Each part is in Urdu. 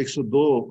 102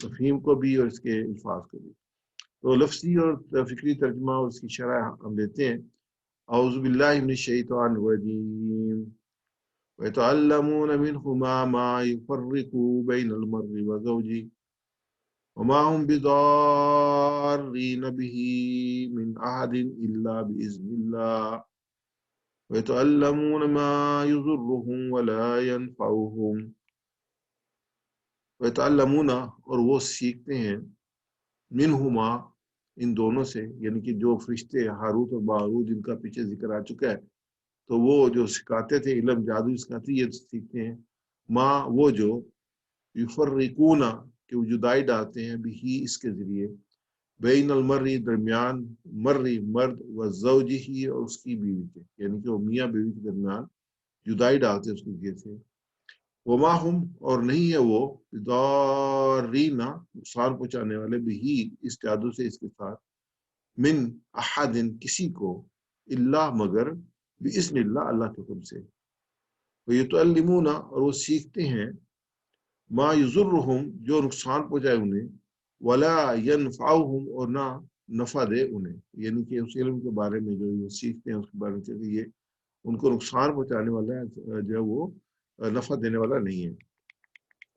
تفہیم کو بھی اور اس کے الفاظ کو بھی۔ تو لفظی اور فکری ترجمہ اور اس کی شرح ہم لیتے ہیں۔ اعوذ باللہ من الشیطان الرجیم وَيَتَعَلَّمُونَ مِنْهُمَا مَا يُفَرِّقُوا بَيْنَ الْمَرْءِ وَزَوْجِهِ وَمَا هُمْ بِضَارِّينَ بِهِ مِنْ أَحَدٍ إِلَّا بِإِذْنِ اللَّهِ وَيَتَعَلَّمُونَ مَا يَضُرُّهُمْ وَلَا يَنفَعُهُمْ وَيَتَعَلَّمُونَ اور وہ سیکھتے ہیں منہما ان دونوں سے، یعنی کہ جو فرشتے ہاروت اور ماروت جن کا پیچھے ذکر آ چکا ہے، تو وہ جو سکھاتے تھے علم جادو سکھاتے، یہ سیکھتے ہیں ماں وہ جو یفرقون کہ وہ جدائی ڈالتے ہیں بھی اس کے ذریعے بین المری درمیان مری مرد و زوجہی اور اس کی بیوی کے، یعنی کہ وہ میاں بیوی کے درمیان جدائی ڈالتے ہیں اس کے ذریعے سے۔ وما ہم اور نہیں ہے وہ ضارینا نقصان پہنچانے والے بھی اس جادو سے اس کے ساتھ من احد کسی کو اللہ مگر باذن اللہ اللہ کے حکم سے۔ ویتعلمون اور وہ سیکھتے ہیں ما یضرہم جو نقصان پہنچائے انہیں ولا ینفعہم اور نہ نفع دے انہیں، یعنی کہ اس علم کے بارے میں جو یہ سیکھتے ہیں اس کے بارے میں کہ یہ ان کو نقصان پہنچانے والا ہے، جو ہے وہ نفع دینے والا نہیں ہے۔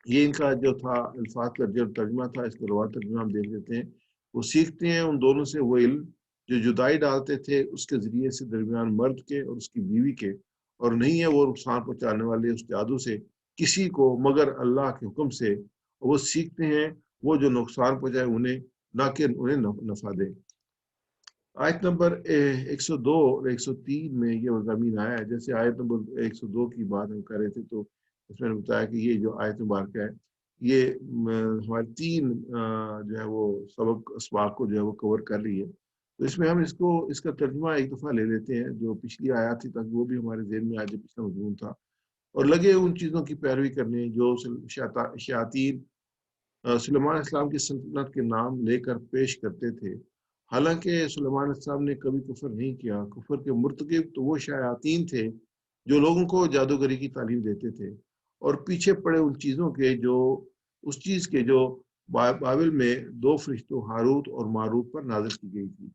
یہ ان کا جو تھا الفاظ کا جو ترجمہ تھا، اس کا روایت ترجمہ ہم دیکھ لیتے ہیں۔ وہ سیکھتے ہیں ان دونوں سے وہ علم جو جدائی ڈالتے تھے اس کے ذریعے سے درمیان مرد کے اور اس کی بیوی کے، اور نہیں ہے وہ نقصان پہنچانے والے اس جادو سے کسی کو مگر اللہ کے حکم سے، اور وہ سیکھتے ہیں وہ جو نقصان پہنچائے انہیں نہ کہ انہیں نفع دے۔ آیت نمبر 102 اور 103 میں یہ مضامین آیا ہے۔ جیسے آیت نمبر 102 کی بات ہم کر رہے تھے تو اس میں نے بتایا کہ یہ جو آیت مبارکہ ہے یہ ہمارے 3 جو ہے وہ سبق اسباق کو جو ہے وہ کور کر رہی ہے۔ تو اس میں ہم اس کا ترجمہ ایک دفعہ لے لیتے ہیں جو پچھلی آیات تھی، تاکہ وہ بھی ہمارے ذہن میں آج پچھلا مضمون تھا، اور لگے ان چیزوں کی پیروی کرنے جو شیاطین سلیمان علیہ السلام کی سلطنت کے نام لے کر پیش کرتے تھے۔ حالانکہ سلیمان علیہ السلام نے کبھی کفر نہیں کیا، کفر کے مرتکب تو وہ شیاطین تھے جو لوگوں کو جادوگری کی تعلیم دیتے تھے اور پیچھے پڑے ان چیزوں کے جو اس چیز کے جو بابل میں 2 فرشتوں ہاروت اور ماروت پر نازل کی گئی تھی۔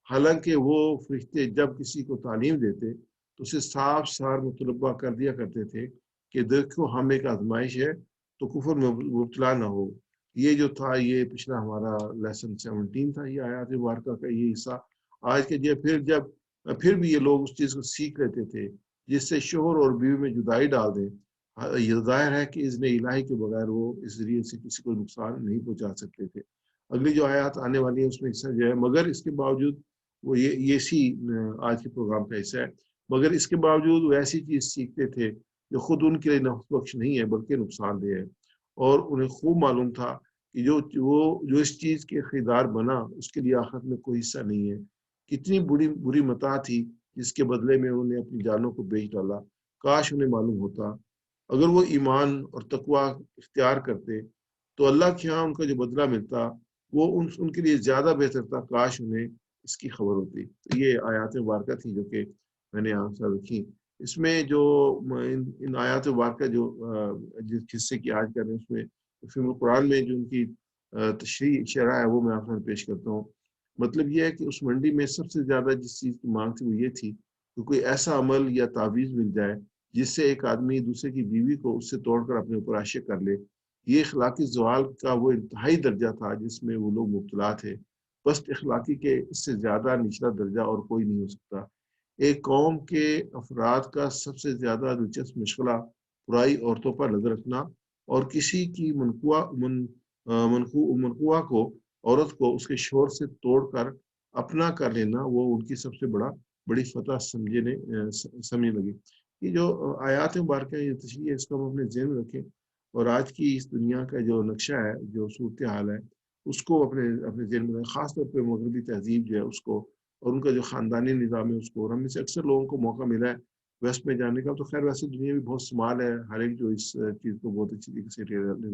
حالانکہ وہ فرشتے جب کسی کو تعلیم دیتے تو اسے صاف صاف مطلبہ کر دیا کرتے تھے کہ دیکھو ہم ایک آزمائش ہے تو کفر میں مبتلا نہ ہو۔ یہ جو تھا یہ پچھلا ہمارا لیسن 17 تھا، یہ آیات مبارکہ کا یہ حصہ۔ آج کے پھر بھی یہ لوگ اس چیز کو سیکھ لیتے تھے جس سے شوہر اور بیوی میں جدائی ڈال دیں۔ یہ ظاہر ہے کہ اذن الہی کے بغیر وہ اس ذریعے سے کسی کو نقصان نہیں پہنچا سکتے تھے۔ اگلی جو آیات آنے والی ہے اس میں حصہ جو ہے، مگر اس کے باوجود وہ یہ سی آج کے پروگرام کا حصہ ہے، مگر اس کے باوجود وہ ایسی چیز سیکھتے تھے جو خود ان کے لیے نفع بخش نہیں ہے بلکہ نقصان دہ ہے، اور انہیں خوب معلوم تھا کہ جو اس چیز کے خریدار بنا اس کے لیے آخرت میں کوئی حصہ نہیں ہے۔ کتنی بری متاع تھی جس کے بدلے میں انہوں نے اپنی جانوں کو بیچ ڈالا۔ کاش انہیں معلوم ہوتا، اگر وہ ایمان اور تقوی اختیار کرتے تو اللہ کے ہاں ان کا جو بدلہ ملتا وہ ان کے لیے زیادہ بہتر تھا، کاش انہیں اس کی خبر ہوتی۔ تو یہ آیات مبارکہ تھی جو کہ میں نے آپ سے رکھی۔ اس میں جو ان آیات مبارکہ جو جس حصے کی آج کر رہے ہیں اس میں فلم القرآن میں جو ان کی تشریح شرح ہے وہ میں آپ سے پیش کرتا ہوں۔ مطلب یہ ہے کہ اس منڈی میں سب سے زیادہ جس چیز کی مانگ تھی وہ یہ تھی کہ کوئی ایسا عمل یا تعویذ مل جائے جس سے ایک آدمی دوسرے کی بیوی کو اس سے توڑ کر اپنے اوپر عاشق کر لے۔ یہ اخلاقی زوال کا وہ انتہائی درجہ تھا جس میں وہ لوگ مبتلا تھے۔ بس اخلاقی کے اس سے زیادہ نچلا درجہ اور کوئی نہیں ہو سکتا۔ ایک قوم کے افراد کا سب سے زیادہ دلچسپ مشغلہ برائی عورتوں پر نظر رکھنا اور کسی کی منقوہ کو عورت کو اس کے شوہر سے توڑ کر اپنا کر لینا وہ ان کی سب سے بڑی فتح سمجھنے لگی۔ یہ جو آیات مبارکہ یہ تشریح ہے اس کو ہم اپنے ذہن میں رکھیں اور آج کی اس دنیا کا جو نقشہ ہے جو صورتحال ہے اس کو اپنے ذہن میں رکھیں، خاص طور پہ مغربی تہذیب جو ہے اس کو اور ان کا جو خاندانی نظام ہے اس کو، اور ہم میں سے اکثر لوگوں کو موقع ملا ہے ویسٹ میں جانے کا، تو خیر ویسے دنیا بھی بہت سمال ہے، ہر ایک جو اس چیز کو بہت اچھی طریقے سے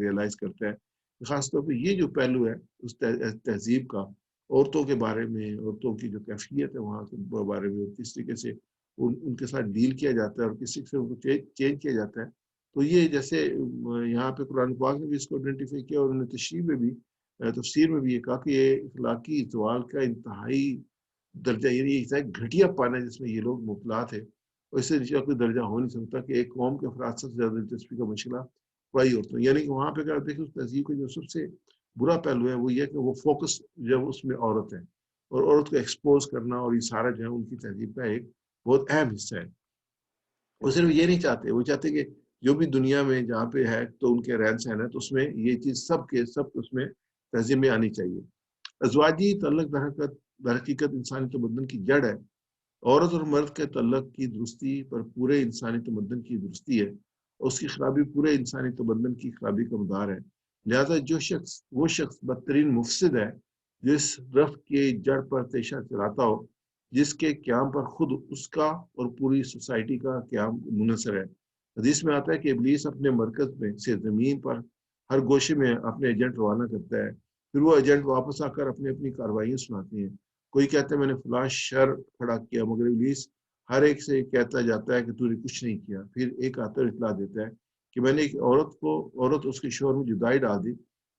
ریئلائز کرتا ہے۔ خاص طور پہ یہ جو پہلو ہے اس تہذیب کا، عورتوں کے بارے میں، عورتوں کی جو کیفیت ہے وہاں کے بارے میں، کس طریقے سے ان کے ساتھ ڈیل کیا جاتا ہے اور کس طریقے سے ان کو چینج کیا جاتا ہے، تو یہ جیسے یہاں پہ قرآن پاک نے بھی اس کو آئیڈینٹیفائی کیا، اور انہوں نے تشریح میں بھی تفسیر میں بھی یہ کہا کہ یہ اخلاقی زوال کا انتہائی درجہ، یعنی ایک گھٹیا پانا ہے جس میں یہ لوگ مبتلا تھے، اور اس سے نیچے کوئی درجہ ہو نہیں سکتا کہ ایک قوم کے افراد سب سے زیادہ دلچسپی کا مسئلہ پڑھائی عورتوں، یعنی کہ وہاں پہ اگر دیکھیں اس تہذیب کا جو سب سے برا پہلو ہے وہ یہ کہ وہ فوکس جب اس میں عورت ہے، اور عورت کو ایکسپوز کرنا، اور یہ سارا جو ہے ان کی تہذیب کا ایک بہت اہم حصہ ہے۔ وہ صرف یہ نہیں چاہتے، وہ چاہتے کہ جو بھی دنیا میں جہاں پہ ہے تو ان کے رہن سہن ہے تو اس میں یہ چیز سب کے سب اس میں تہذیب میں آنی چاہیے۔ ازواجی تعلق در حقیقت انسانی تمدن کی جڑ ہے، عورت اور مرد کے تعلق کی درستی پر پورے انسانی تمدن کی درستی ہے، اور اس کی خرابی پورے انسانی تمدن کی خرابی کا مدار ہے۔ لہذا وہ شخص بدترین مفسد ہے جو اس رفت کی جڑ پر تیشہ چلاتا ہو، جس کے قیام پر خود اس کا اور پوری سوسائٹی کا قیام منحصر ہے۔ حدیث میں آتا ہے کہ ابلیس اپنے مرکز میں سے زمین پر ہر گوشے میں اپنے ایجنٹ روانہ کرتا ہے، پھر وہ ایجنٹ واپس آ کر اپنی کارروائیاں سناتے ہیں۔ کوئی کہتا ہے میں نے فلاں شر کھڑا کیا، مگر ابلیس ہر ایک سے کہتا جاتا ہے کہ تو نے کچھ نہیں کیا۔ پھر ایک آتا اور اطلاع دیتا ہے کہ میں نے ایک عورت اس کے شوہر میں جدائی ڈال دی۔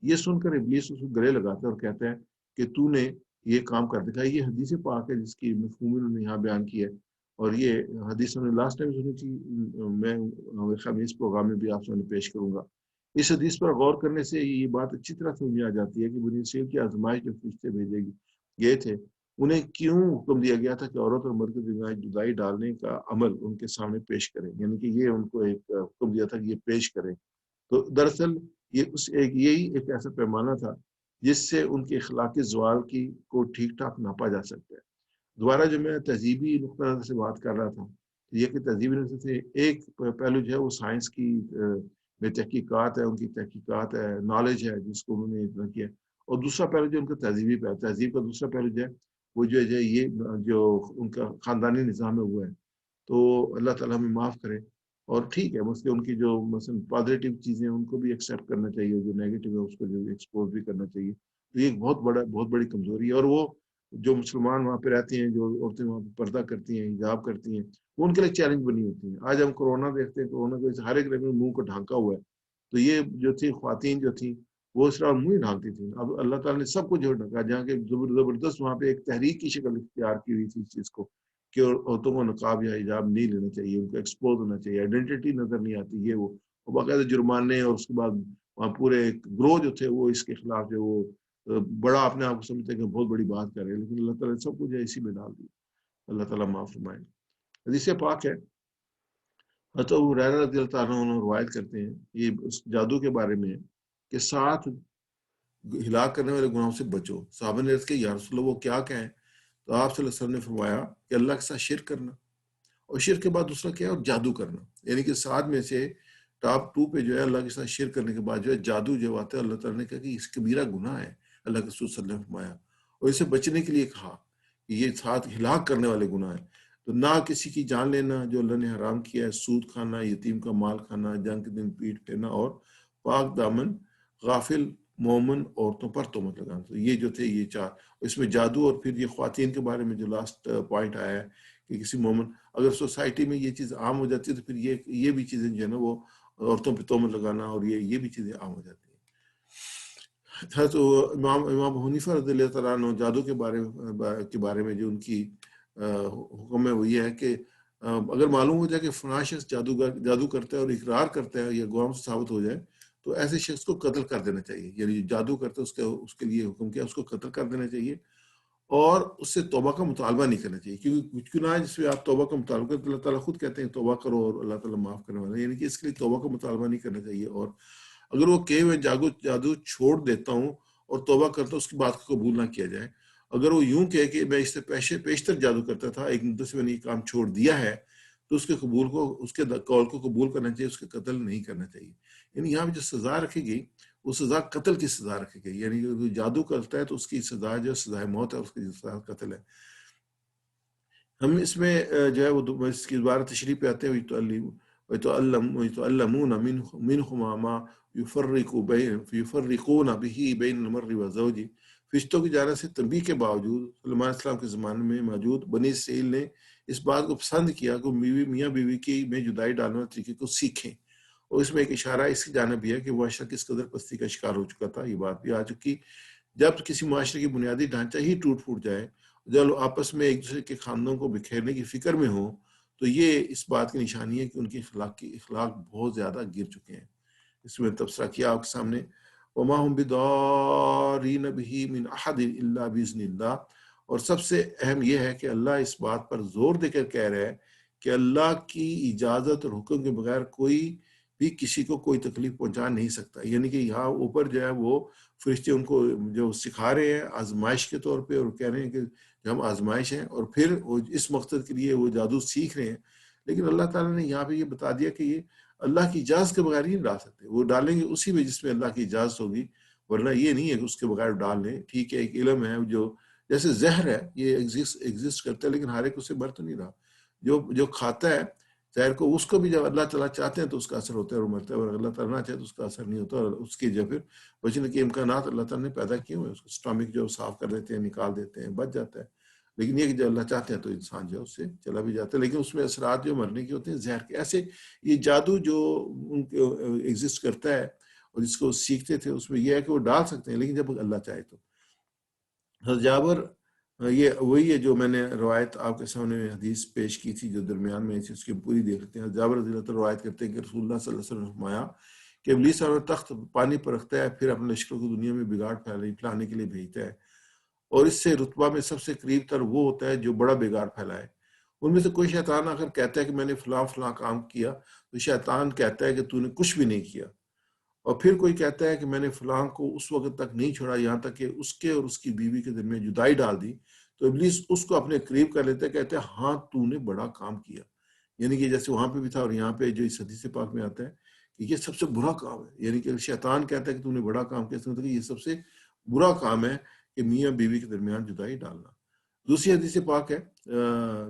یہ سن کر ابلیس اس کو گلے لگاتا ہے اور کہتا ہے کہ تو نے یہ کام کر دکھایا۔ یہ حدیث پاک ہے جس کی مفہوم انہوں نے یہاں بیان کی ہے، اور یہ حدیث ہم نے لاسٹ ٹائم سنی تھی، میں اس پروگرام میں بھی آپ سے پیش کروں گا۔ اس حدیث پر غور کرنے سے یہ بات اچھی طرح سمجھ میں آ جاتی ہے کہ بنی اسرائیل کی آزمائش جو فرشتے بھیجے گئے تھے، انہیں کیوں حکم دیا گیا تھا کہ عورت اور مرد کے جدائی ڈالنے کا عمل ان کے سامنے پیش کریں، یعنی کہ یہ ان کو ایک حکم دیا تھا کہ یہ پیش کریں۔ تو دراصل یہی ایک ایسا پیمانہ تھا جس سے ان کے اخلاقی زوال کو ٹھیک ٹھاک ناپا جا سکتا ہے۔ دوبارہ جو میں تہذیبی نقطہ نظر سے بات کر رہا تھا، یہ کہ تہذیبی نظر سے ایک پہلو جو ہے وہ سائنس کی میں تحقیقات ہے، ان کی تحقیقات ہے، نالج ہے جس کو انہوں نے اتنا کیا، اور دوسرا پہلو جو ان کا تہذیب کا دوسرا پہلو جو ہے وہ جو ہے یہ جو ان کا خاندانی نظام ہے وہ ہے۔ تو اللہ تعالیٰ ہمیں معاف کرے، اور ٹھیک ہے مثلا ان کی جو مثلا پازیٹیو چیزیں ان کو بھی ایکسیپٹ کرنا چاہیے، جو نیگیٹو ہے اس کو جو ایکسپوز بھی کرنا چاہیے۔ تو یہ ایک بہت بڑی کمزوری ہے، اور وہ جو مسلمان وہاں پہ رہتے ہیں، جو عورتیں وہاں پہ پردہ کرتی ہیں، حجاب کرتی ہیں، وہ ان کے لیے چیلنج بنی ہوتی ہیں۔ آج ہم کورونا دیکھتے ہیں، کورونا کی وجہ سے ہر ایک لوگ منہ کو ڈھانکا ہوا ہے، تو یہ جو تھی خواتین جو تھیں وہ اس طرح منہ ہی ڈھانکتی تھیں۔ اب اللہ تعالیٰ نے سب کو جو ڈھکا، جہاں کہ زبردست وہاں پہ ایک تحریک کی شکل اختیار کی ہوئی تھی اس چیز کو کہ عورتوں کو نقاب یا حجاب نہیں لینا چاہیے، ان کو ایکسپوز ہونا چاہیے، آئیڈینٹی نظر نہیں آتی یہ وہ باقاعدہ جرمانے، اور اس کے بعد وہاں پورے گروہ جو تھے وہ اس کے خلاف جو وہ بڑا اپنے آپ کو سمجھتے ہیں کہ بہت بڑی بات کر رہے ہیں، لیکن اللہ تعالیٰ نے سب کو جو ہے اسی میں ڈال دیا۔ اللہ تعالیٰ معاف فرمائے۔ حدیث پاک ہے، حضرت ابو ہریرہ رضی اللہ تعالیٰ عنہ روایت کرتے ہیں، یہ اس جادو کے بارے میں ہے کہ 7 ہلاک کرنے والے گناہوں سے بچو۔ صحابہ نے عرض کیا یا رسول اللہ وہ کیا کہیں؟ تو آپ صلی اللہ علیہ وسلم نے فرمایا کہ اللہ کے ساتھ شرک کرنا، اور شرک کے بعد دوسرا کیا ہے؟ اور جادو کرنا، یعنی کہ 7 میں سے ٹاپ 2 پہ جو ہے اللہ کے ساتھ شرک کرنے کے بعد جو ہے جادو جو آتا ہے، اللہ تعالیٰ نے کہا کہ اس کبیرہ گناہ ہے، اللہ کے رسول صلی اللہ علیہ وسلم نے فرمایا، اور اسے بچنے کے لیے کہا کہ یہ 7 ہلاک کرنے والے گناہ ہیں۔ تو نہ کسی کی جان لینا جو اللہ نے حرام کیا ہے، سود کھانا، یتیم کا مال کھانا، جنگ کے دن پیٹ پھیرنا، اور پاک دامن غافل مومن عورتوں پر تہمت لگانا۔ تو یہ جو تھے یہ 4، اس میں جادو، اور پھر یہ خواتین کے بارے میں جو لاسٹ پوائنٹ آیا ہے کہ کسی مومن اگر سوسائٹی میں یہ چیز عام ہو جاتی ہے تو پھر یہ بھی چیزیں جو ہے نا وہ عورتوں پہ تہمت لگانا، اور یہ بھی چیزیں عام ہو جاتی ہیں۔ تو امام حنیفہ رضی اللہ تعالیٰ عنہ جادو کے بارے میں جو ان کی حکم ہے وہ یہ ہے کہ اگر معلوم ہو جائے کہ فلاں شخص جادو کرتا ہے اور اقرار کرتا ہے یا گواہ سے ثابت ہو جائے تو ایسے شخص کو قتل کر دینا چاہیے، یعنی جادو کرتا ہے اس کے لیے حکم کیا، اس کو قتل کر دینا چاہیے، اور اس سے توبہ کا مطالبہ نہیں کرنا چاہیے، کیونکہ کچھ گناہ جس میں آپ توبہ کا مطالبہ کرتے اللہ تعالیٰ خود کہتے ہیں توبہ کرو اور اللہ تعالیٰ معاف کرنے والا ہے، یعنی کہ اس کے لیے توبہ کا مطالبہ نہیں کرنا چاہیے۔ اور اگر وہ کہ میں جادو چھوڑ دیتا ہوں اور توبہ کرتا ہوں، اس کی بات کو قبول نہ کیا جائے۔ اگر وہ یوں کہے کہ میں اس سے پیشتر جادو کرتا تھا، ایک مدت سے میں نے یہ کام چھوڑ دیا ہے، تو اس کے قول کو قبول کرنا چاہیے، اس کے قتل نہیں کرنا چاہیے۔ یعنی یہاں پہ جو سزا رکھی گئی وہ سزا قتل کی سزا رکھی گئی، یعنی جو جادو کرتا ہے تو اس کی سزا جو سزا موت ہے، اس کی سزا قتل ہے۔ ہم اس میں جو ہے وہ اس کی دوبارہ تشریح پہ آتے ہیں، وَيَتَعَلَّمُونَ مِنْهُمَا مَا يُفَرِّقُونَ بِهِ بَيْنَ الْمَرْءِ وَزَوْجِهِ۔ فرشتوں کی جانب سے تنبیہ کے باوجود سلیمان علیہ السلام کے زمانے میں موجود بنی اسرائیل نے اس بات کو پسند کیا کہ میاں بیوی کی میں جدائی ڈالنے والے طریقے کو سیکھیں، اور اس میں ایک اشارہ اس کی جانب بھی ہے کہ وہ معاشرہ کس قدر پستی کا شکار ہو چکا تھا. یہ بات بھی آ چکی. جب کسی معاشرے کی بنیادی ڈھانچہ ہی ٹوٹ پھوٹ جائے، جب آپس میں ایک دوسرے کے خاندانوں کو بکھیرنے کی فکر میں ہو، تو یہ اس بات کی نشانی ہے کہ ان کی اخلاق بہت زیادہ گر چکے ہیں. اس میں تبصرہ کیا آپ کے سامنے، وَمَا هُمْ بِضَارِّينَ بِهِ مِنْ أَحَدٍ إِلَّا بِإِذْنِ اللَّهِ. اور سب سے اہم یہ ہے کہ اللہ اس بات پر زور دے کر کہہ رہا ہے کہ اللہ کی اجازت اور حکم کے بغیر کوئی بھی کسی کو کوئی تکلیف پہنچا نہیں سکتا. یعنی کہ یہاں اوپر جو ہے وہ فرشتے ان کو جو سکھا رہے ہیں آزمائش کے طور پہ، اور کہہ رہے ہیں کہ ہم آزمائش ہیں، اور پھر وہ اس مقصد کے لیے وہ جادو سیکھ رہے ہیں. لیکن اللہ تعالیٰ نے یہاں پہ یہ بتا دیا کہ یہ اللہ کی اجازت کے بغیر ہی نہیں ڈال سکتے. وہ ڈالیں گے اسی میں جس میں اللہ کی اجازت ہوگی، ورنہ یہ نہیں ہے کہ اس کے بغیر ڈال لیں. ٹھیک ہے، ایک علم ہے جو جیسے زہر ہے، یہ ایگزسٹ کرتا ہے، لیکن ہر ایک اسے مر تو نہیں رہا. جو کھاتا ہے زہر کو، اس کو بھی جب اللہ تعالیٰ چاہتے ہیں تو اس کا اثر ہوتا ہے اور مرتا ہے، اور اللہ تعالیٰ نہ چاہے تو اس کا اثر نہیں ہوتا. اور اس کے جو پھر بچنے کے امکانات اللہ تعالیٰ نے پیدا کیے ہوئے، اس کو اسٹامک جو صاف کر دیتے ہیں، نکال دیتے ہیں، بچ جاتا ہے. لیکن یہ کہ جب اللہ چاہتے ہیں تو انسان جو ہے اس سے چلا بھی جاتا ہے، لیکن اس میں اثرات جو مرنے کے ہوتے ہیں زہر کے. ایسے یہ جادو جو ان کے ایگزسٹ کرتا ہے اور جس کو سیکھتے تھے، اس میں یہ ہے کہ وہ ڈال سکتے ہیں، لیکن جب اللہ چاہے تو. حضرت جابر، یہ وہی ہے جو میں نے روایت آپ کے سامنے حدیث پیش کی تھی جو درمیان میں تھی، اس کی پوری دیکھ لیتے ہیں. جابر رضی اللہ عنہ روایت کرتے ہیں کہ رسول اللہ صلی اللہ علیہ وسلم نے فرمایا کہ ابلیس اور تخت پانی پر رکھتا ہے، پھر اپنے لشکروں کو دنیا میں بگاڑ پھیلانے کے لیے بھیجتا ہے، اور اس سے رتبہ میں سب سے قریب تر وہ ہوتا ہے جو بڑا بگاڑ پھیلائے. ان میں سے کوئی شیطان اگر کہتا ہے کہ میں نے فلاں فلاں کام کیا، تو شیطان کہتا ہے کہ تو نے کچھ بھی نہیں کیا. اور پھر کوئی کہتا ہے کہ میں نے فلاں کو اس وقت تک نہیں چھوڑا یہاں تک کہ اس کے اور اس کی بیوی کے درمیان جدائی ڈال دی. تو ابلیس اس کو اپنے قریب کر لیتا ہے، کہتے ہیں ہاں تو نے بڑا کام کیا. یعنی کہ جیسے وہاں پہ بھی تھا اور یہاں پہ جو اس حدیث پاک میں آتا ہے کہ یہ سب سے برا کام ہے. یعنی کہ شیطان کہتا ہے کہ تو نے بڑا کام کیا، کہ یہ سب سے برا کام ہے کہ میاں بیوی کے درمیان جدائی ڈالنا. دوسری حدیث پاک ہے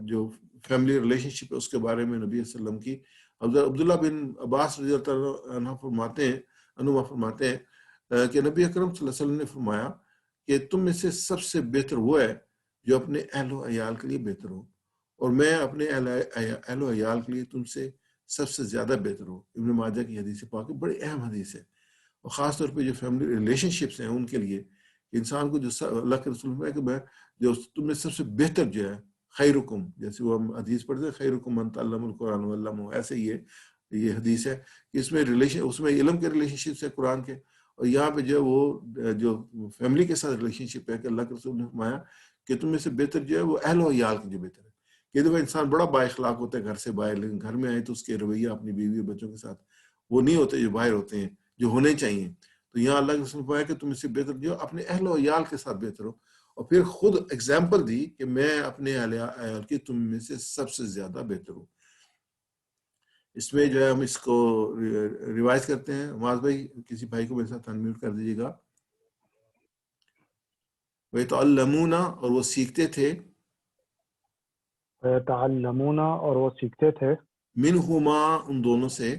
جو فیملی ریلیشن شپ ہے، اس کے بارے میں نبی صلی اللہ علیہ وسلم کی عبداللہ بن عباس رضی اللہ عنہ فرماتے ہیں کہ نبی اکرم صلی اللہ علیہ وسلم نے فرمایا کہ تم میں سے سب سے بہتر وہ ہے جو اپنے اہل و عیال کے لیے بہتر ہو، اور میں اپنے اہل و عیال کے لیے تم سے سب سے زیادہ بہتر ہوں. ابن ماجہ کی حدیث پاک بڑی اہم حدیث ہے، اور خاص طور پہ جو فیملی ریلیشن شپس ہیں ان کے لیے انسان کو جو اللہ کے رسول ہے کہ میں جو تم میں سب سے بہتر جو ہے خیرکم، جیسے وہ ہم حدیث پڑھتے ہیں خیرکم من تعلم القرآن وعلمہ، ایسے یہ حدیث ہے کہ اس میں اس میں علم کے ریلیشن شپس ہے قرآن کے، اور یہاں پہ جو ہے وہ جو فیملی کے ساتھ ریلیشن شپ ہے کہ اللہ کے رسول نے فرمایا کہ تم میں سے بہتر جو ہے وہ اہل و عیال کے جو بہتر ہے. کہ دفعہ انسان بڑا با اخلاق ہوتا ہے گھر سے باہر، لیکن گھر میں آئے تو اس کے رویہ اپنی بیوی اور بچوں کے ساتھ وہ نہیں ہوتے جو باہر ہوتے ہیں، جو ہونے چاہیے. تو یہاں اللہ کے رسول نے فرمایا کہ تم اس سے بہتر جو اپنے اہل و عیال کے ساتھ بہتر ہو، اور پھر خود اگزامپل دی کہ میں اپنے اہل عیال کی تم میں سے سب سے زیادہ بہتر ہوں. اس میں جو ہے ہم اس کو ریوائز کرتے ہیں. معاذ بھائی کسی بھائی کو میرے ساتھ انمیوٹ کر دیجیے گا. وَيَتَعَلَّمُونَ اور وہ سیکھتے تھے، تعلمون اور وہ سیکھتے تھے، منہما ان دونوں سے،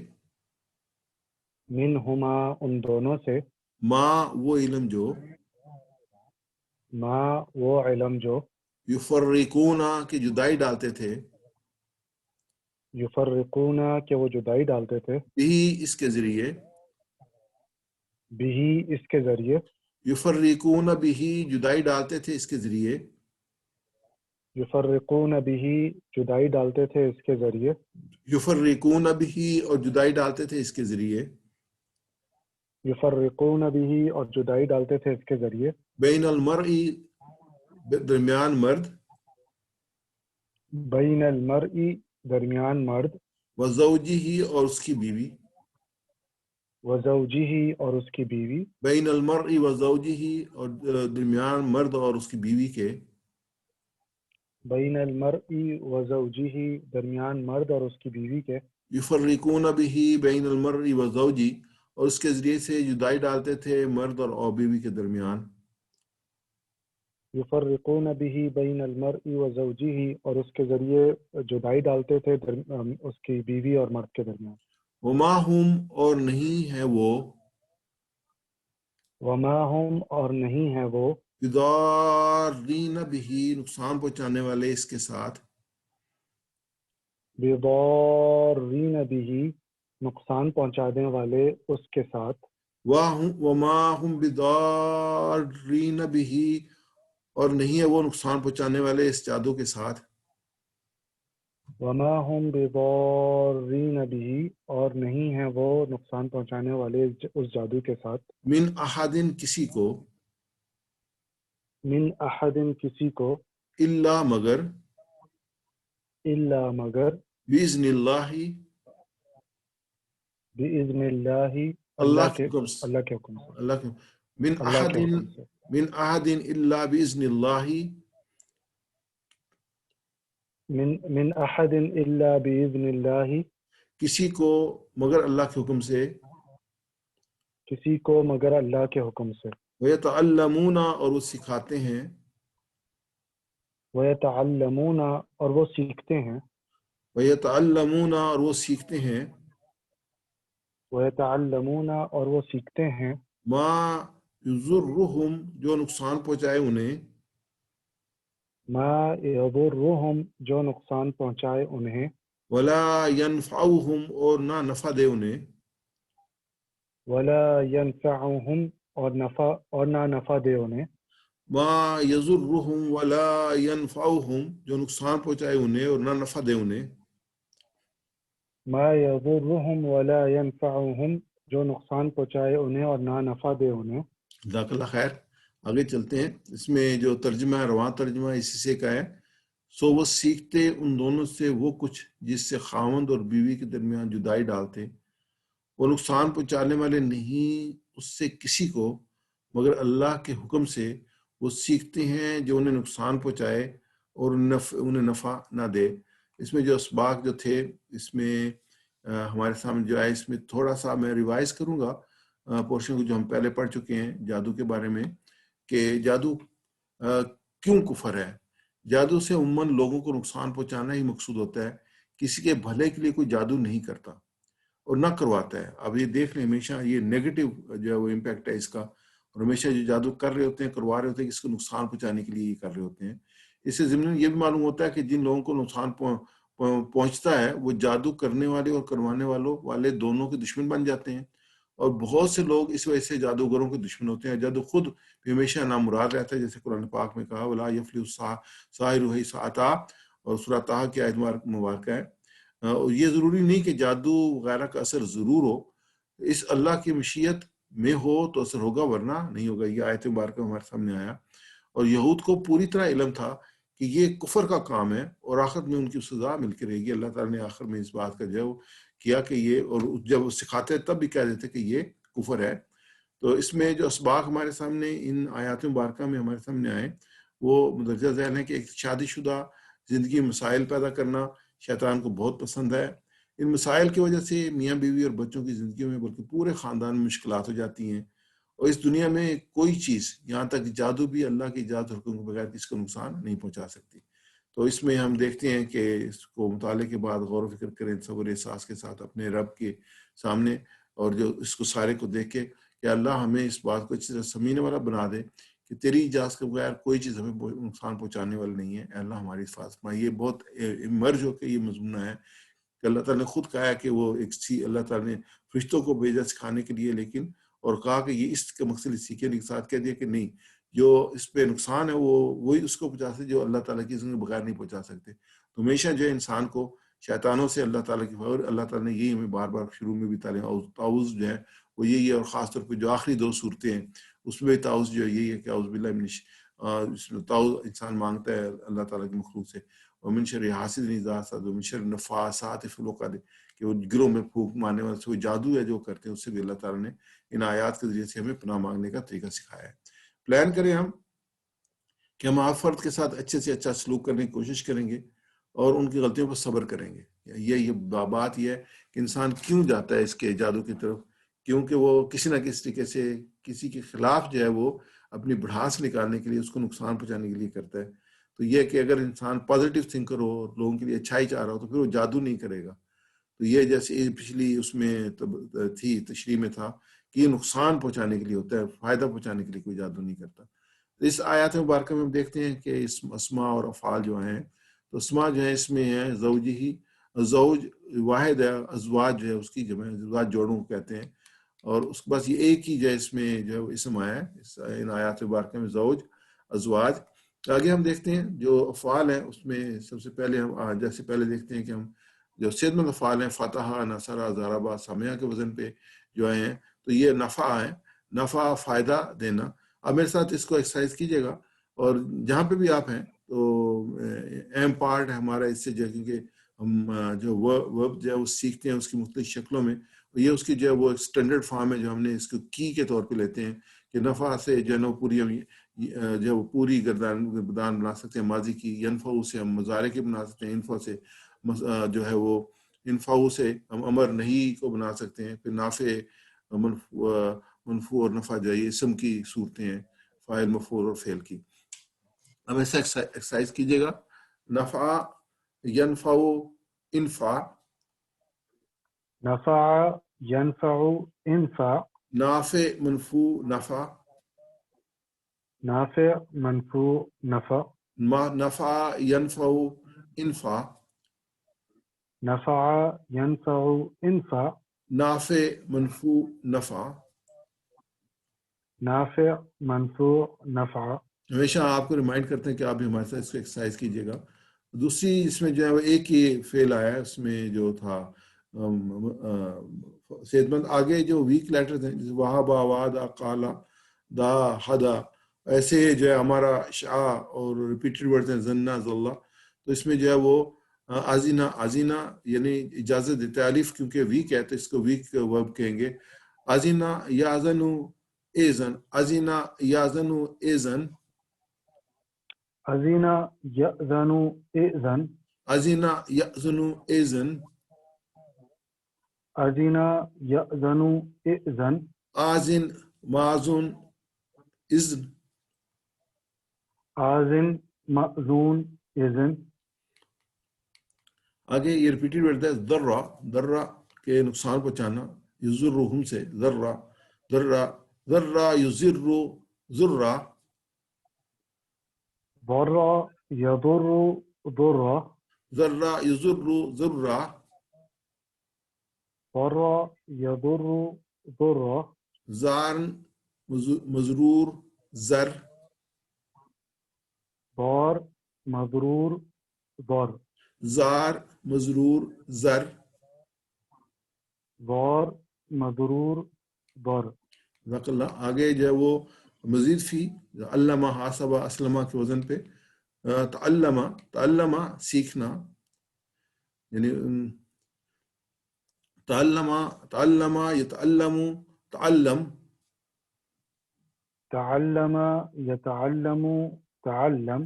منہما ان دونوں سے، ما وہ علم جو، ما وہ علم جو، یفرقون کہ جدائی ڈالتے تھے، یفرقون کہ وہ جدائی ڈالتے تھے، بھی اس کے ذریعے، بھی اس کے ذریعے، یفرقون بھی جدائی ڈالتے تھے اس کے ذریعے، یفرقون بھی جدائی ڈالتے تھے اس کے ذریعے، یفرقون بھی اور جدائی ڈالتے تھے اس کے ذریعے، یفرقون بھی اور جدائی ڈالتے تھے اس کے ذریعے، بین المرء درمیان مرد، بین المرء درمیان مرد، وزوجہ اور اس کی بیوی، وزوجہ اور اس کی بیوی، بین المرء وزوجہ اور درمیان مرد اور اس کی بیوی کے، بین المرء وزوجہ درمیان مرد اور اس کی بیوی کے، یفرقون بھی بین المرء وزوجہ اور اس کے ذریعے سے جدائی ڈالتے تھے مرد اور بیوی کے درمیان، یفرقون به بین المرء وزوجہ اور اس کے ذریعے جدائی ڈالتے تھے اس کی بیوی اور مرد کے درمیان. وما ہم اور نہیں ہے وہ، وما ہم اور نہیں ہے وہ، بضارین بھی نقصان پہنچانے والے اس کے ساتھ، بضارین به نقصان پہنچانے والے اس کے ساتھ وما هم بضارین به اور نہیں ہے وہ نقصان پہنچانے والے اس جادو کے ساتھ وما هم بضارین به اور نہیں ہیں وہ نقصان پہنچانے والے اس جادو کے ساتھ من احد کسی کو من احد کسی کو الا مگر الا مگر باذن اللہ باذن اللہ اللہ اللہ کے کے حکم سے اللہ کے حکم سے اللہ کے من اللہ احد کے حکم سے من احد الا باذن اللہ من احد الا باذن اللہ کسی کو مگر اللہ کے حکم سے کسی کو مگر اللہ کے حکم سے ویتعلمون اور وہ سکھاتے ہیں ویتعلمون اور وہ سیکھتے ہیں ویتعلمون اور وہ سیکھتے ہیں ویتعلمون اور وہ سیکھتے ہیں ما یضرہم جو نقصان پہنچائے انہیں ما یضرہم جو نقصان پہنچائے انہیں ولا ینفعہم اور نہ نفع دے انہیں ولا ینفعہم اور نہ نفع دے انہیں ما یضرہم ولا ینفعہم جو نقصان پہنچائے انہیں اور نہ نفع دے انہیں ما یضرہم ولا ینفعہم جو نقصان پہنچائے انہیں اور نہ نفع دے انہیں جزاک اللہ خیر آگے چلتے ہیں اس میں جو ترجمہ ہے رواں ترجمہ اسی سے کا ہے سو وہ سیکھتے ان دونوں سے وہ کچھ جس سے خاوند اور بیوی کے درمیان جدائی ڈالتے وہ نقصان پہنچانے والے نہیں اس سے کسی کو مگر اللہ کے حکم سے وہ سیکھتے ہیں جو انہیں نقصان پہنچائے اور انہیں نفع نہ دے اس میں جو اسباق جو تھے اس میں ہمارے سامنے جو ہے اس میں تھوڑا سا میں ریوائز کروں گا پورشن کو جو ہم پہلے پڑھ چکے ہیں جادو کے بارے میں کہ جادو کیوں کفر ہے جادو سے عموماً لوگوں کو نقصان پہنچانا ہی مقصود ہوتا ہے کسی کے بھلے کے لیے کوئی جادو نہیں کرتا اور نہ کرواتا ہے اب یہ دیکھ لیں ہمیشہ یہ نیگیٹو جو ہے وہ امپیکٹ ہے اس کا اور ہمیشہ جو جادو کر رہے ہوتے ہیں کروا رہے ہوتے ہیں کسی کو نقصان پہنچانے کے لیے یہ کر رہے ہوتے ہیں اس سے ضمن یہ بھی معلوم ہوتا ہے کہ جن لوگوں کو نقصان پہنچتا ہے وہ جادو کرنے والے اور کروانے والے دونوں کے دشمن بن جاتے ہیں اور بہت سے لوگ اس وجہ سے جادوگروں کے دشمن ہوتے ہیں جادو خود ہمیشہ نامراد رہتا ہے جیسے قرآن پاک میں کہا ولا یفلح الساحر ساعتا اور سورہ طٰ کی آیت مبارکہ ہے اور یہ ضروری نہیں کہ جادو وغیرہ کا اثر ضرور ہو اس اللہ کی مشیت میں ہو تو اثر ہوگا ورنہ نہیں ہوگا یہ آیت مبارکہ ہمارے سامنے آیا اور یہود کو پوری طرح علم تھا کہ یہ کفر کا کام ہے اور آخر میں ان کی سزا مل کے رہے گی اللہ تعالیٰ نے آخر میں اس بات کا جو کیا کہ یہ اور جب وہ سکھاتے تب بھی کہہ دیتے کہ یہ کفر ہے تو اس میں جو اسباق ہمارے سامنے ان آیات مبارکہ میں ہمارے سامنے آئے وہ مدرجہ ذیل ہے کہ ایک شادی شدہ زندگی مسائل پیدا کرنا شیطان کو بہت پسند ہے ان مسائل کی وجہ سے میاں بیوی اور بچوں کی زندگیوں میں بلکہ پورے خاندان میں مشکلات ہو جاتی ہیں اور اس دنیا میں کوئی چیز یہاں تک جادو بھی اللہ کی اجازت اور حکم کے بغیر کسی کو نقصان نہیں پہنچا سکتی تو اس میں ہم دیکھتے ہیں کہ اس کو مطالعے کے بعد غور و فکر کریں صبر احساس کے ساتھ اپنے رب کے سامنے اور جو اس کو سارے کو دیکھ کے کہ اللہ ہمیں اس بات کو اچھی طرح سمجھنے والا بنا دے کہ تیری اجازت کے بغیر کوئی چیز ہمیں نقصان پہنچانے والی نہیں ہے اے اللہ ہماری حفاظت فرما یہ بہت مرج ہو کے یہ مضمون ہے کہ اللہ تعالیٰ نے خود کہا ہے کہ وہ ایک اللہ تعالیٰ نے فرشتوں کو بھیجا سکھانے کے لیے لیکن اور کہا کہ یہ اس کا مقصد سیکھنے کے ساتھ کہہ دیا کہ نہیں جو اس پہ نقصان ہے وہی اس کو پہنچا سکتے جو اللہ تعالیٰ کی اذن کے بغیر نہیں پہنچا سکتے تو ہمیشہ جو ہے انسان کو شیطانوں سے اللہ تعالیٰ کی اور اللہ تعالیٰ نے یہی ہمیں بار بار شروع میں بھی تعلیم تعوذ جو ہے وہ یہی ہے اور خاص طور پہ جو آخری 2 صورتیں ہیں اس میں بھی تعوذ جو ہے یہی ہے کہ اعوذ باللہ من تعوذ انسان مانگتا ہے اللہ تعالیٰ کی مخلوق سے اور من شر حاسد اذا حسد ومن شر النفاثات فی العقد کہ وہ گروہ میں پھونک مارنے والے سے وہ جادو ہے جو کرتے ہیں اس سے بھی اللہ تعالیٰ نے ان آیات کے ذریعے سے ہمیں پناہ مانگنے کا طریقہ سکھایا ہے پلان کریں ہم کہ ہم آپ فرد کے ساتھ اچھے سے اچھا سلوک کرنے کی کوشش کریں گے اور ان کی غلطیوں پر صبر کریں گے یہ بات یہ ہے کہ انسان کیوں جاتا ہے اس کے جادو کی طرف کیونکہ وہ کسی نہ کسی طریقے سے کسی کے خلاف جو ہے وہ اپنی بڑھاس نکالنے کے لیے اس کو نقصان پہنچانے کے لیے کرتا ہے تو یہ کہ اگر انسان پازیٹیو تھنکر ہو لوگوں کے لیے اچھائی چاہ رہا ہو تو پھر وہ جادو نہیں کرے گا تو یہ جیسے پچھلی اس میں تھی تشریح میں تھا کہ یہ نقصان پہنچانے کے لیے ہوتا ہے فائدہ پہنچانے کے لیے کوئی جادو نہیں کرتا اس آیات مبارکہ میں ہم دیکھتے ہیں کہ اس اسماء اور افعال جو ہیں تو اسماء جو ہے اس میں ہے زوجہی زوج واحد ہے، ازواج جو ہے اس کی جمع ہے، ازواج جوڑوں کو کہتے ہیں، اور اس کے پاس یہ ایک ہی جو ہے اس میں جو اسم آیا ہے ان آیات مبارکہ میں، زوج، ازواج۔ آگے ہم دیکھتے ہیں جو افعال ہیں اس میں سب سے پہلے ہم جیسے پہلے دیکھتے ہیں کہ ہم جو صحت مند افعال ہیں، فتح، نصر، ضربہ، سمیہ کے وزن پہ جو آئے ہیں، تو یہ نفع ہے، نفع فائدہ دینا۔ اب میرے ساتھ اس کو ایکسرسائز کیجیے گا، اور جہاں پہ بھی آپ ہیں تو اہم پارٹ ہے ہمارا اس سے جو، کیونکہ ہم جو ورب جو ہے وہ سیکھتے ہیں اس کی مختلف شکلوں میں، یہ اس کی جو ہے وہ ایک اسٹینڈرڈ فارم ہے جو ہم نے اس کو کی کے طور پہ لیتے ہیں کہ نفع سے جو ہے نا پوری ہم جو ہے وہ پوری گردان بنا سکتے ہیں ماضی کی، ینفع سے ہم مضارع کے بنا سکتے ہیں، انفع سے جو ہے وہ انفع سے ہم امر نہیں کو بنا سکتے ہیں، پھر نافع، منفوع اور نفع جو ہے یہ اسم کی صورتیں ہیں، فاعل، مفعول اور فعل کی۔ اب ایسا ایکسرسائز کیجیے گا، نفع، ینفع، انفع، نفع ينفع انفع، نافع، منفوع، نفع، نافع منفوع نفع، نفع، ینفع، انفع، نفع ينفع انفع، نافع، منفوع، نفع۔ نافع منفوع نفع۔ ہمیشہ آپ کو ریمائنڈ کرتے ہیں کہ آپ بھی ہمارے ساتھ اس کو ایکسرسائز کیجیے گا۔ دوسری اس میں جو ہے وہ ایک ہی فعل آیا ہے، اس میں جو تھا صحت مند، آگے جو ویک لیٹرز ہیں جیسے وہابا، وعدہ، قالا، دا، حدا، ایسے جو ہے ہمارا شاء اور ریپیٹڈ ورڈز ہیں، زنہ، ذلہ، تو اس میں جو ہے وہ آزینہ، آزینہ یعنی اجازت دیتے ہیں، الف کیونکہ ویک ہے تو اس کو ویک ورب کہیں گے۔ آزینہ یازنو ایزن، آزینہ یازنو ایزن، أذن يأذن إئذن، آزینہ یأذنو ایزن، أذن يأذن إئذن، آزن، معزون، اذن۔ آذن مأذون إذن۔ آگے یہ ریپیٹڈ ورڈ ہے، ذرہ، ذرہ کے نقصان پہنچانا، یضرہم سے، ذرہ، ذرہ، ذرہ یضر، ذرہ، ضر يضر ضرة، ذرہ یضر، ذرہ، ضر يضر ضرة، زار، مزرور، زر، ضار مضرور ضر، زار، مزرور، زر۔ ضار مضرور ضر۔ جزاک اللہ۔ آگے جو ہے وہ مزید فی، علامہ، حاسبہ، اسلمہ کے وزن پہ، تعلمہ، تعلمہ سیکھنا، یعنی تعلمہ، تعلمہ، یتعلم، تعلم، تعلم يتعلم تعلم،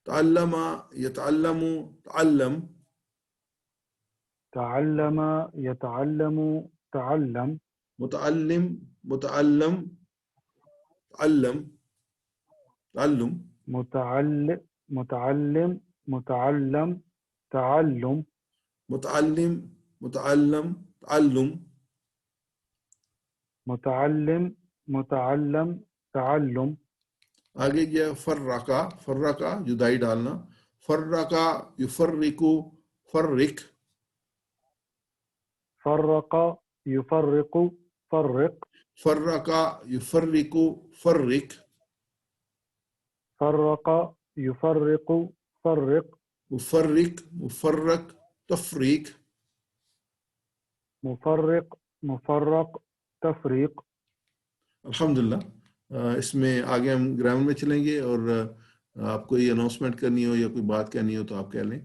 تعلمہ، یتعلم، تعلم، تعلم يتعلم تعلم، متعلم، متعلم، تعلم، تعلم، متعلم متعلم متعلم تعلم، متعلم، متعلم، تعلم۔ متعلم متعلم تعلم، آگے جو ہے فرقہ، فرقہ جدائی ڈالنا، فرقہ یفرقو، فرق، فرق يفرق فرق، فرقہ یفرقو، فرق، فرق يفرق فرق، مفرق، مفرق، تفریق۔ مفرق مفرق تفریق۔ الحمدللہ۔ اس میں آگے ہم گرامر میں چلیں گے، اور آپ کو یہ اناؤنسمنٹ کرنی ہو یا کوئی بات کہنی ہو تو آپ کہہ لیں۔